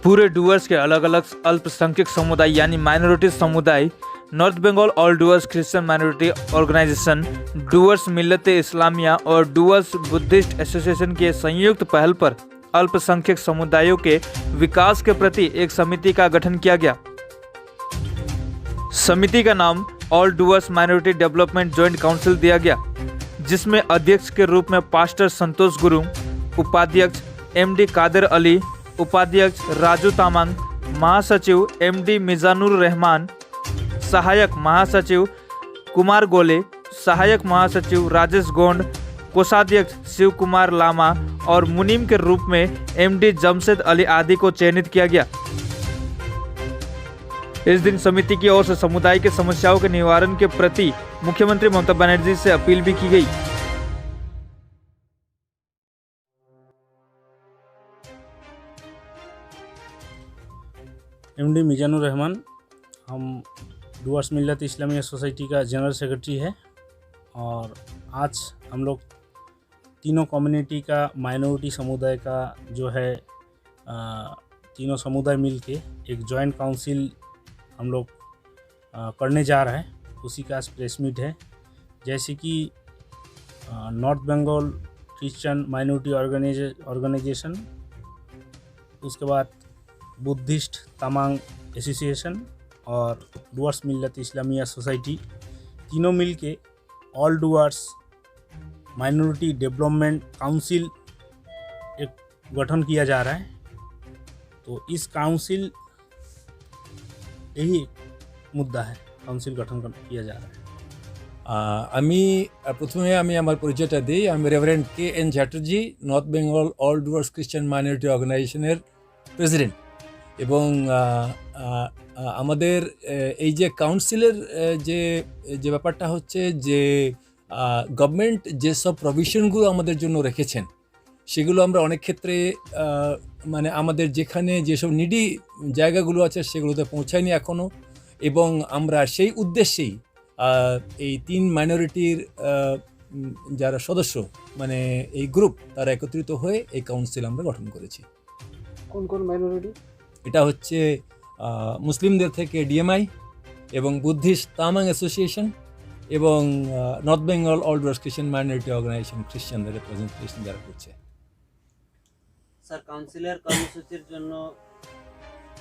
पूरे डुअर्स के अलग अलग अल्पसंख्यक समुदाय यानी माइनॉरिटी समुदाय north Bengal all Dooars Christian minority organisation, Dooars Millat Islamia और डुअर्स बुद्धिस्ट एसोसिएशन के संयुक्त पहल पर अल्पसंख्यक समुदायों के विकास के प्रति एक समिति का गठन किया गया। समिति का नाम all Dooars minority development joint council दिया गया, जिसमें अध्यक्ष के रूप में पास्टर संतोष गुरु, उपाध्यक्ष एमडी कादर अली, उपाध्यक्ष राजू तामांग, महासचिव एमडी मिजानुर रहमान, सहायक महासचिव कुमार गोले, सहायक महासचिव राजेश गोंड, कोषाध्यक्ष शिव कुमार लामा और मुनीम के रूप में एमडी जमशेद अली आदि को चयनित किया गया। इस दिन समिति की ओर से समुदाय के समस्याओं के निवारण के प्रति मुख्यमंत्री ममता बनर्जी से अपील भी की गई। एमडी मिजानुर रहमान, हम डुअर्स मिल्लत इस्लामिया सोसाइटी का जनरल सेक्रेटरी है और आज हम लोग तीनों कम्युनिटी का माइनॉरिटी समुदाय का जो है तीनों समुदाय मिल के एक जॉइंट काउंसिल हम लोग करने जा रहे हैं। उसी का आज प्रेस मीट है। जैसे कि north Bengal Christian minority organisation, उसके बाद बुद्धिस्ट तमांग एसोसिएशन और डुअर्स मिल्लत इस्लामिया सोसाइटी तीनों मिल के all Dooars minority development council एक गठन किया जा रहा है। तो इस काउंसिल यही मुद्दा है, काउंसिल गठन किया जा रहा है। আমি প্রথমে আমার পরিচয়টা দিই। আমি reverend K N Chatterjee, north Bengal all Dooars Christian minority অর্গানাইজেশনের প্রেসিডেন্ট। এবং আমাদের এই যে কাউন্সিলের যে যে ব্যাপারটা হচ্ছে যে গভর্নমেন্ট যেসব প্রভিশনগুলো আমাদের জন্য রেখেছেন সেগুলো আমরা অনেক ক্ষেত্রে মানে আমাদের যেখানে যেসব নিডি জায়গাগুলো আছে সেগুলোতে পৌঁছায়নি এখনও। এবং আমরা সেই উদ্দেশ্যেই এই তিন মাইনরিটির যারা সদস্য মানে এই গ্রুপ তারা একত্রিত হয়ে এই কাউন্সিল আমরা গঠন করেছি। কোন কোন মাইনরিটি? এটা হচ্ছে মুসলিমদের থেকে ডিএমআই এবং বুদ্ধিস্ট তামাং অ্যাসোসিয়েশন এবং north Bengal all Dooars Christian minority organisation খ্রিস্টানদের রিপ্রেজেন্টেশন যারা করছে। স্যার, কাউন্সিলের কর্মসূচির জন্য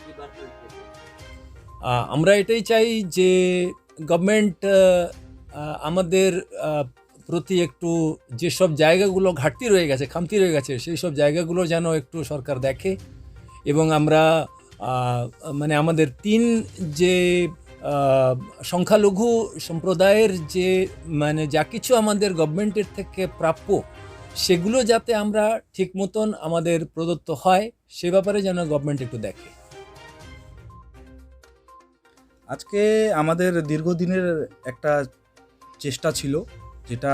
কি বার্তা দিতে? আমরা এটাই চাই যে গভর্নমেন্ট আমাদের প্রতি একটু যেসব জায়গাগুলো ঘাটতি রয়ে গেছে, খামতি রয়ে গেছে, সেই সব জায়গাগুলো যেন একটু সরকার দেখে। এবং আমরা মানে আমাদের তিন যে সংখ্যালঘু সম্প্রদায়ের যে মানে যা কিছু আমাদের গভর্নমেন্টের থেকে প্রাপ্য সেগুলো যাতে আমরা ঠিক মতন আমাদের প্রদত্ত হয় সে ব্যাপারে যেন গভর্নমেন্ট একটু দেখে। আজকে আমাদের দীর্ঘদিনের একটা চেষ্টা ছিল, যেটা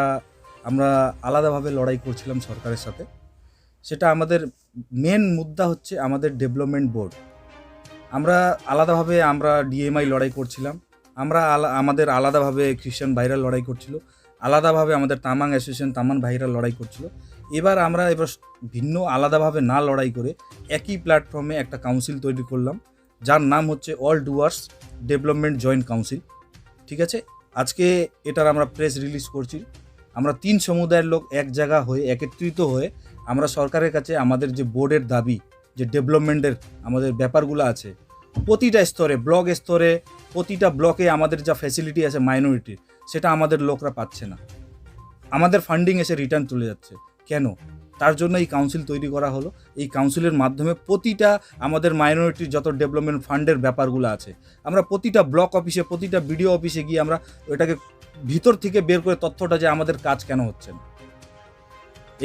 আমরা আলাদাভাবে লড়াই করছিলাম সরকারের সাথে। সেটা আমাদের মেন মুদ্রা হচ্ছে আমাদের ডেভেলপমেন্ট বোর্ড। আমরা আলাদাভাবে ডিএমআই লড়াই করছিলাম, আমাদের আলাদাভাবে খ্রিস্টান ভাইরা লড়াই করছিল, আলাদাভাবে আমাদের তামাং অ্যাসোসিয়েশন তামান ভাইরা লড়াই করছিল। এবার ভিন্ন আলাদাভাবে না লড়াই করে একই প্ল্যাটফর্মে একটা কাউন্সিল তৈরি করলাম, যার নাম হচ্ছে all Dooars development joint council. ঠিক আছে, আজকে এটার আমরা প্রেস রিলিজ করছি। আমরা তিন সমুদায়ের লোক এক জায়গা হয়ে একত্রিত হয়ে আমরা সরকারের কাছে আমাদের যে বোর্ডের দাবি, যে ডেভেলপমেন্টের আমাদের ব্যাপারগুলো আছে প্রতিটা স্তরে, ব্লক স্তরে, প্রতিটা ব্লকে আমাদের যা ফ্যাসিলিটি আছে মাইনরিটির, সেটা আমাদের লোকরা পাচ্ছে না। আমাদের ফান্ডিং এসে রিটার্ন চলে যাচ্ছে। কেন? তার জন্য এই কাউন্সিল তৈরি করা হলো। এই কাউন্সিলের মাধ্যমে প্রতিটা আমাদের মাইনরিটির যত ডেভেলপমেন্ট ফান্ডের ব্যাপারগুলো আছে আমরা প্রতিটা ব্লক অফিসে, প্রতিটা বিডিও অফিসে গিয়ে আমরা ওইটাকে ভিতর থেকে বের করে তথ্যটা যে আমাদের কাজ কেন হচ্ছে না।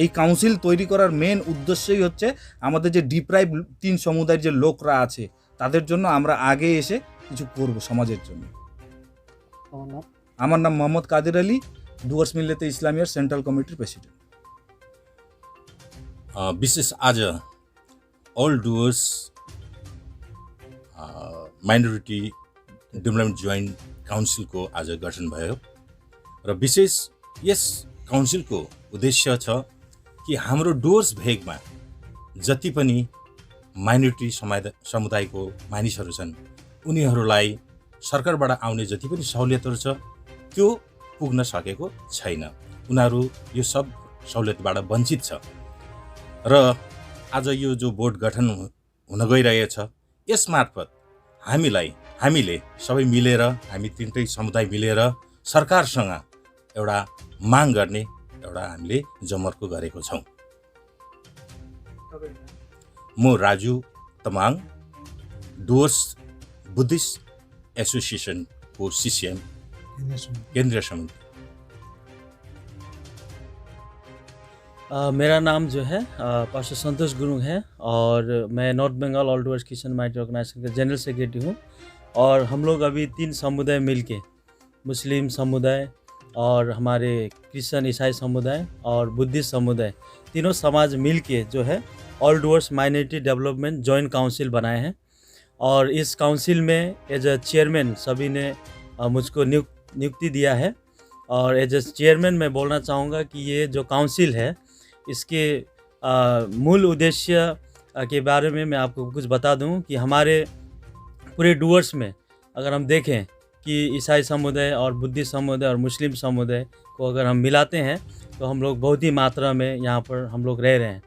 এই কাউন্সিল তৈরি করার মেন উদ্দেশ্যই হচ্ছে আমাদের যে ডিপ্রাইভ তিন সমুদায়ের যে লোকরা আছে তাদের জন্য আমরা আগে এসে কিছু করব সমাজের জন্য। আমার নাম মোহাম্মদ কাদের Ali, doors Millat Islamia central कमिटीर president. विशेष आज all doors minority development joint council को आज गठन भयो र विशेष यस काउन्सिल को उद्देश्य छ कि हाम्रो डुअर्स भेगमा जति पनि माइनोरिटी समुदायको मानिसहरू छन् उनीहरूलाई सरकारबाट आउने जति पनि सहुलियतहरू छ त्यो पुग्न सकेको छैन। उनीहरू यो सब सहुलियतबाट वञ्चित छ र आज यो जो बोर्ड गठन हुन गइरहेछ यसमार्फत हामीले सबै मिलेर हामी तीनटै समुदाय मिलेर सरकारसँग एउटा माग गर्ने एउटा हामीले जमर्को गरेको छौँ। म राजु तमाङ डुवर्स बुद्धिस्ट एसोसिएसनको CCM केन्द्रीय समिति। मेरा नाम जो है पास्टर संतोष गुरुङ है और मैं north Bengal all Dooars Christian minority organisation का जनरल सेक्रेटरी हूँ। और हम लोग अभी 3 समुदाय मिलके मुस्लिम समुदाय और हमारे क्रिश्चियन ईसाई समुदाय और बुद्धिस्ट समुदाय तीनों समाज मिलके जो है all Dooars minority development joint council बनाए हैं। और इस काउंसिल में एज अ चेयरमैन सभी ने मुझको नियुक्ति दिया है। और एज अ चेयरमैन मैं बोलना चाहूँगा कि ये जो काउंसिल है इसके मूल उद्देश्य के बारे में मैं आपको कुछ बता दूं कि हमारे पूरे डूअर्स में अगर हम देखें कि ईसाई समुदाय और बुद्धिस्ट समुदाय और मुस्लिम समुदाय को अगर हम मिलाते हैं तो हम लोग बहुत ही मात्रा में यहाँ पर हम लोग रह रहे हैं।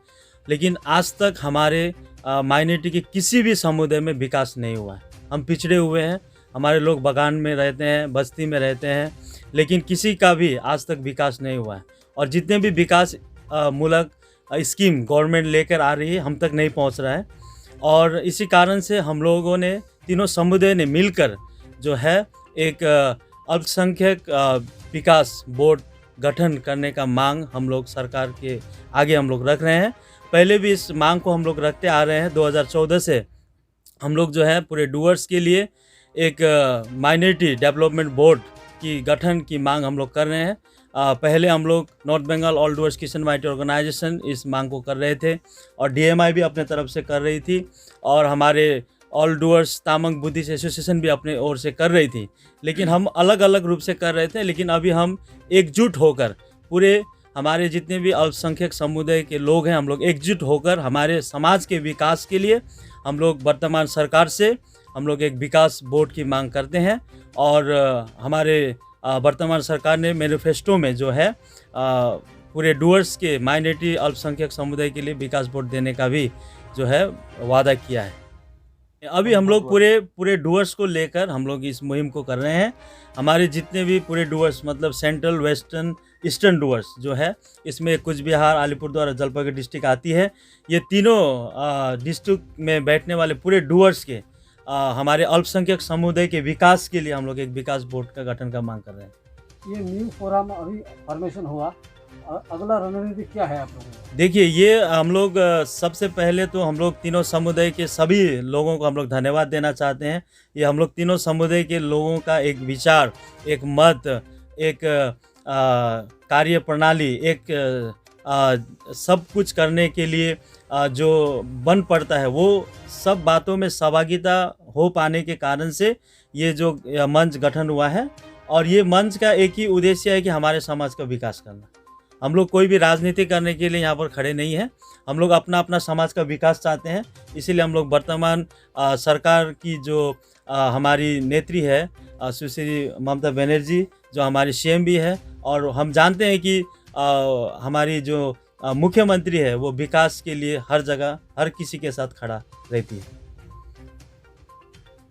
लेकिन आज तक हमारे माइनॉरिटी के किसी भी समुदाय में विकास नहीं हुआ है। हम पिछड़े हुए हैं, हमारे लोग बगान में रहते हैं, बस्ती में रहते हैं, लेकिन किसी का भी आज तक विकास नहीं हुआ है। और जितने भी विकास मूलक स्कीम गवर्नमेंट लेकर आ रही है हम तक नहीं पहुंच रहा है। और इसी कारण से हम लोगों ने तीनों समुदाय ने मिलकर जो है एक अल्पसंख्यक विकास बोर्ड गठन करने का मांग हम लोग सरकार के आगे हम लोग रख रहे हैं। पहले भी इस मांग को हम लोग रखते आ रहे हैं। 2014 से हम लोग जो है पूरे डूअर्स के लिए एक माइनॉरिटी डेवलपमेंट बोर्ड की गठन की मांग हम लोग कर रहे हैं। पहले हम लोग north Bengal all Dooars Christian minority organisation इस मांग को कर रहे थे और DMI भी अपने तरफ से कर रही थी और हमारे all Dooars Tamang Buddhist association भी अपने ओर से कर रही थी। लेकिन हम अलग अलग रूप से कर रहे थे। लेकिन अभी हम एकजुट होकर पूरे हमारे जितने भी अल्पसंख्यक समुदाय के लोग हैं हम लोग एकजुट होकर हमारे समाज के विकास के लिए हम लोग वर्तमान सरकार से हम लोग एक विकास बोर्ड की मांग करते हैं। और हमारे वर्तमान सरकार ने मैनिफेस्टो में जो है पूरे डूअर्स के माइनॉरिटी अल्पसंख्यक समुदाय के लिए विकास बोर्ड देने का भी जो है वादा किया है। अभी हम लोग पूरे डूअर्स को लेकर हम लोग इस मुहिम को कर रहे हैं। हमारे जितने भी पूरे डूअर्स मतलब सेंट्रल, वेस्टर्न, ईस्टर्न डूअर्स जो है इसमें कुछ बिहार, अलीपुरद्वार, जलपाईगुड़ी डिस्ट्रिक्ट आती है। ये तीनों डिस्ट्रिक्ट में बैठने वाले पूरे डूअर्स के हमारे अल्पसंख्यक समुदाय के विकास के लिए हम लोग एक विकास बोर्ड का गठन का मांग कर रहे हैं। ये न्यू फोरम अभी फॉर्मेशन हुआ, अगला रणनीति क्या है आप लोगों की? देखिए ये हम लोग सबसे पहले तो हम लोग तीनों समुदाय के सभी लोगों को हम लोग धन्यवाद देना चाहते हैं। ये हम लोग तीनों समुदाय के लोगों का एक विचार, एक मत, एक कार्य प्रणाली, एक सब कुछ करने के लिए जो बन पड़ता है वो सब बातों में सहभागिता हो पाने के कारण से ये जो मंच गठन हुआ है। और ये मंच का एक ही उद्देश्य है कि हमारे समाज का विकास करना। हम लोग कोई भी राजनीति करने के लिए यहाँ पर खड़े नहीं हैं। हम लोग अपना अपना समाज का विकास चाहते हैं। इसीलिए हम लोग वर्तमान सरकार की जो हमारी नेत्री है सुश्री ममता बनर्जी जो हमारी CM भी है और हम जानते हैं कि हमारी जो मुख्यमंत्री है वो विकास के लिए हर जगह हर किसी के साथ खड़ा रहती है।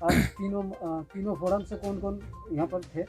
आज तीनों फोरम से कौन कौन यहाँ पर थे?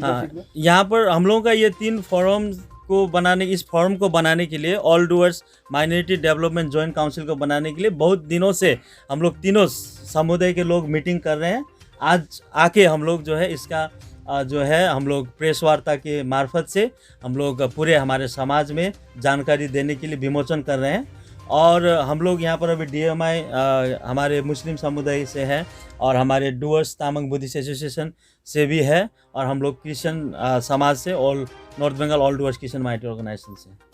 हाँ, यहाँ पर हम लोगों का ये 3 फोरम को बनाने, इस फोरम को बनाने के लिए all Dooars minority development joint council को बनाने के लिए बहुत दिनों से हम लोग तीनों समुदाय के लोग मीटिंग कर रहे हैं। आज आके हम लोग जो है इसका जो है हम लोग प्रेस वार्ता के मार्फत से हम लोग पूरे हमारे समाज में जानकारी देने के लिए विमोचन कर रहे हैं। और हम लोग यहाँ पर अभी DMI हमारे मुस्लिम समुदाय से है और हमारे डूअर्स तामांग बुद्धिस्ट एसोसिएशन से भी है और हम लोग क्रिश्चियन समाज से all north Bengal all Dooars Christian minority organisation से।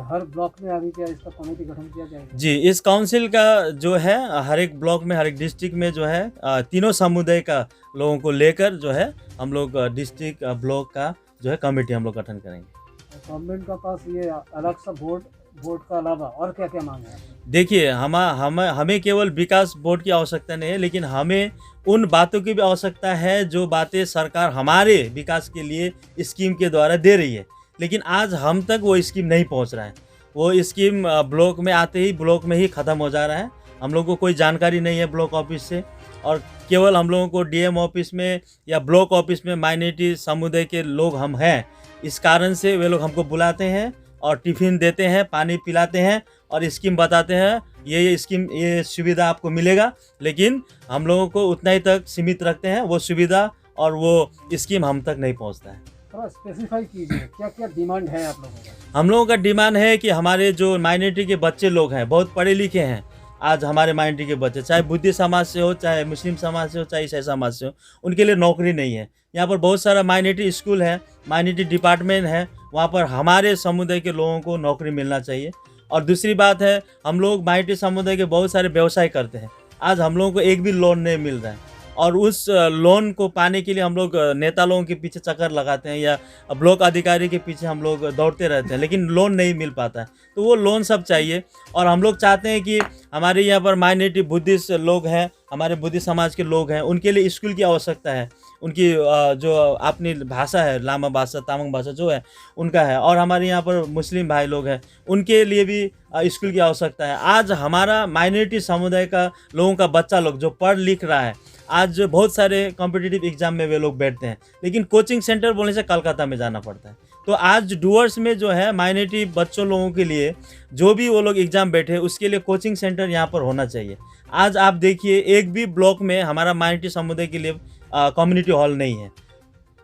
हर ब्लॉक में अभी क्या इसका कमेटी गठन किया जाएगा? जी, इस काउंसिल का जो है हर एक ब्लॉक में, हर एक डिस्ट्रिक्ट में जो है तीनों समुदाय का लोगों को लेकर जो है हम लोग डिस्ट्रिक्ट ब्लॉक का जो है कमेटी हम लोग गठन करेंगे। गवर्नमेंट का पास ये अलग सा बोर्ड बोर्ड का अलावा और क्या क्या मांग है? देखिए हमें केवल विकास बोर्ड की आवश्यकता नहीं है, लेकिन हमें उन बातों की भी आवश्यकता है जो बातें सरकार हमारे विकास के लिए स्कीम के द्वारा दे रही है, लेकिन आज हम तक वो स्कीम नहीं पहुंच रहा है। वो स्कीम ब्लॉक में आते ही ब्लॉक में ही ख़त्म हो जा रहा है। हम लोगों को कोई जानकारी नहीं है ब्लॉक ऑफिस से, और केवल हम लोगों को डीएम ऑफिस में या ब्लॉक ऑफिस में माइनॉरिटी समुदाय के लोग हम हैं, इस कारण से वे लोग हमको बुलाते हैं और टिफ़िन देते हैं, पानी पिलाते हैं और स्कीम बताते हैं, ये स्कीम, ये सुविधा आपको मिलेगा, लेकिन हम लोगों को उतना ही तक सीमित रखते हैं। वो सुविधा और वो स्कीम हम तक नहीं पहुंचता है। थोड़ा स्पेसिफाई कीजिए, क्या क्या डिमांड है आप लोगों का? हम लोगों का डिमांड है कि हमारे जो माइनॉरिटी के बच्चे लोग हैं, बहुत पढ़े लिखे हैं, आज हमारे माइनॉरिटी के बच्चे, चाहे बुद्धिस्ट समाज से हो, चाहे मुस्लिम समाज से हो, चाहे ईसाई समाज से हो, उनके लिए नौकरी नहीं है। यहाँ पर बहुत सारा माइनॉरिटी स्कूल है, माइनॉरिटी डिपार्टमेंट है, वहाँ पर हमारे समुदाय के लोगों को नौकरी मिलना चाहिए। और दूसरी बात है, हम लोग माइनॉरिटी समुदाय के बहुत सारे व्यवसाय करते हैं, आज हम लोगों को एक भी लोन नहीं मिल रहा है, और उस लोन को पाने के लिए हम लोग नेता लोगों के पीछे चक्कर लगाते हैं या ब्लॉक अधिकारी के पीछे हम लोग दौड़ते रहते हैं, लेकिन लोन नहीं मिल पाता है। तो वो लोन सब चाहिए। और हम लोग चाहते हैं कि हमारे यहाँ पर माइनॉरिटी बुद्धिस्ट लोग हैं, हमारे बुद्धिस्ट समाज के लोग हैं, उनके लिए स्कूल की आवश्यकता है। उनकी जो अपनी भाषा है, लामा भाषा, तामांग भाषा जो है उनका है, और हमारे यहाँ पर मुस्लिम भाई लोग हैं, उनके लिए भी स्कूल की आवश्यकता है। आज हमारा माइनॉरिटी समुदाय का लोगों का बच्चा लोग जो पढ़ लिख रहा है, आज बहुत सारे कॉम्पिटिटिव एग्जाम में वे लोग बैठते हैं, लेकिन कोचिंग सेंटर बोलने से कलकत्ता में जाना पड़ता है। तो आज डुअर्स में जो है माइनॉरिटी बच्चों लोगों के लिए जो भी वो लोग एग्ज़ाम बैठे, उसके लिए कोचिंग सेंटर यहाँ पर होना चाहिए। आज आप देखिए, एक भी ब्लॉक में हमारा माइनॉरिटी समुदाय के लिए कम्युनिटी हॉल नहीं है,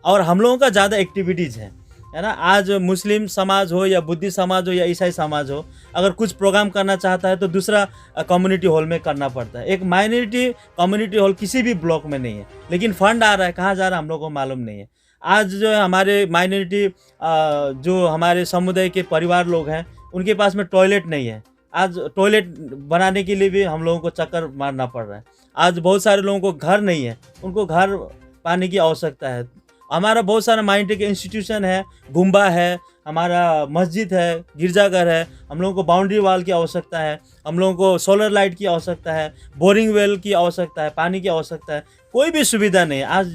और हम लोगों का ज़्यादा एक्टिविटीज़ है ना। आज मुस्लिम समाज हो या बुद्धिस्ट समाज हो या ईसाई समाज हो, अगर कुछ प्रोग्राम करना चाहता है तो दूसरा कम्युनिटी हॉल में करना पड़ता है। एक माइनॉरिटी कम्युनिटी हॉल किसी भी ब्लॉक में नहीं है, लेकिन फंड आ रहा है, कहाँ जा रहा है हम लोग को मालूम नहीं है। आज जो है हमारे माइनॉरिटी जो हमारे समुदाय के परिवार लोग हैं, उनके पास में टॉयलेट नहीं है। आज टॉयलेट बनाने के लिए भी हम लोगों को चक्कर मारना पड़ रहा है। आज बहुत सारे लोगों को घर नहीं है, उनको घर पाने की आवश्यकता है। हमारा बहुत सारा माइनॉरिटी के इंस्टीट्यूशन है, गुम्बा है, हमारा मस्जिद है, गिरजाघर है, हम लोगों को बाउंड्री वाल की आवश्यकता है, हम लोगों को सोलर लाइट की आवश्यकता है, बोरिंग वेल की आवश्यकता है, पानी की आवश्यकता है। कोई भी सुविधा नहीं है। आज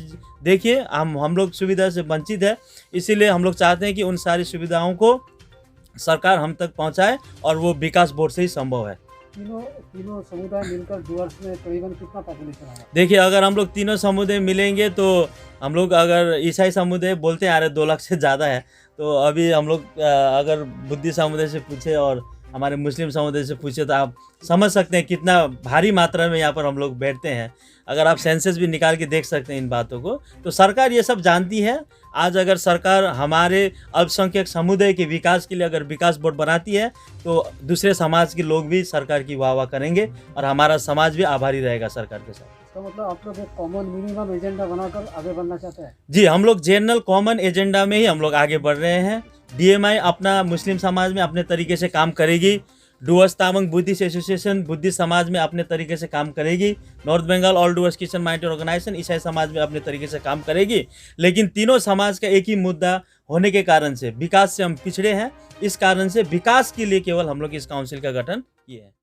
देखिए, हम लोग सुविधा से वंचित है, इसीलिए हम लोग चाहते हैं कि उन सारी सुविधाओं को सरकार हम तक पहुंचाए, और वो विकास बोर्ड से ही संभव है। तीनों समुदाय मिलकर डुअर्स में करीबन कितना पॉपुलेशन है? देखिए, अगर हम लोग तीनों समुदाय मिलेंगे तो हम लोग, अगर ईसाई समुदाय बोलते हैं आ रहे 2 लाख से ज़्यादा है, तो अभी हम लोग अगर बुद्धिस्ट समुदाय से पूछे और हमारे मुस्लिम समुदाय से पूछे तो आप समझ सकते हैं कितना भारी मात्रा में यहाँ पर हम लोग बैठते हैं। अगर आप सेंसस भी निकाल के देख सकते हैं इन बातों को, तो सरकार ये सब जानती है। आज अगर सरकार हमारे अल्पसंख्यक समुदाय के विकास के लिए अगर विकास बोर्ड बनाती है, तो दूसरे समाज के लोग भी सरकार की वाह करेंगे, और हमारा समाज भी आभारी रहेगा सरकार के साथ। इसका मतलब आप लोग एक कॉमन मिनिमम एजेंडा बनाकर आगे बढ़ना चाहते हैं? जी, हम लोग जनरल कॉमन एजेंडा में ही हम लोग आगे बढ़ रहे हैं। डीएमआई अपना मुस्लिम समाज में अपने तरीके से काम करेगी, Dooars Tamang Buddhist association Buddhist समाज में अपने तरीके से काम करेगी, north Bengal all Dooars Christian minority organisation ईसाई समाज में अपने तरीके से काम करेगी। लेकिन तीनों समाज का एक ही मुद्दा होने के कारण से विकास से हम पिछड़े हैं। इस कारण से विकास के लिए केवल हम लोग इस काउंसिल का गठन किए हैं।